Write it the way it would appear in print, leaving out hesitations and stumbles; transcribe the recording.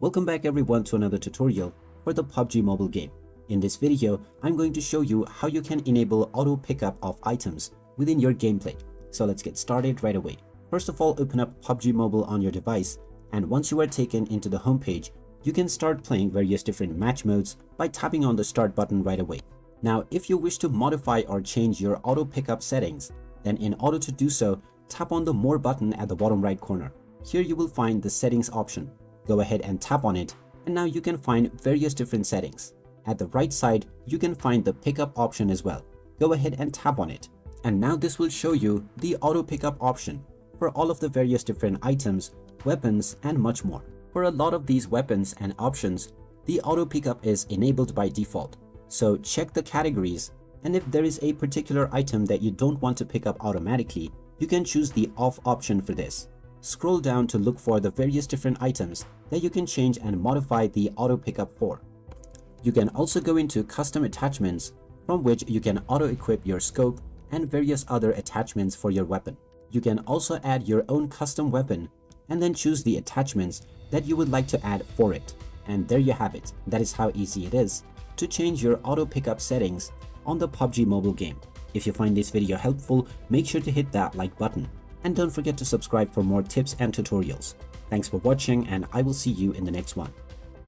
Welcome back everyone to another tutorial for the PUBG mobile game. In this video, I'm going to show you how you can enable auto pickup of items within your gameplay. So let's get started right away. First of all, open up PUBG Mobile on your device, and once you are taken into the home page, you can start playing various different match modes by tapping on the start button right away. Now, if you wish to modify or change your auto pickup settings, then in order to do so, tap on the More button at the bottom right corner. Here you will find the settings option. Go ahead and tap on it, and now you can find various different settings. At the right side, you can find the pickup option as well. Go ahead and tap on it. And now this will show you the auto pickup option for all of the various different items, weapons, and much more. For a lot of these weapons and options, the auto pickup is enabled by default. So check the categories, and if there is a particular item that you don't want to pick up automatically, you can choose the off option for this. Scroll down to look for the various different items that you can change and modify the auto pickup for. You can also go into custom attachments, from which you can auto equip your scope and various other attachments for your weapon. You can also add your own custom weapon and then choose the attachments that you would like to add for it. And there you have it. That is how easy it is to change your auto pickup settings on the PUBG mobile game. If you find this video helpful, make sure to hit that like button. And don't forget to subscribe for more tips and tutorials. Thanks for watching, and I will see you in the next one.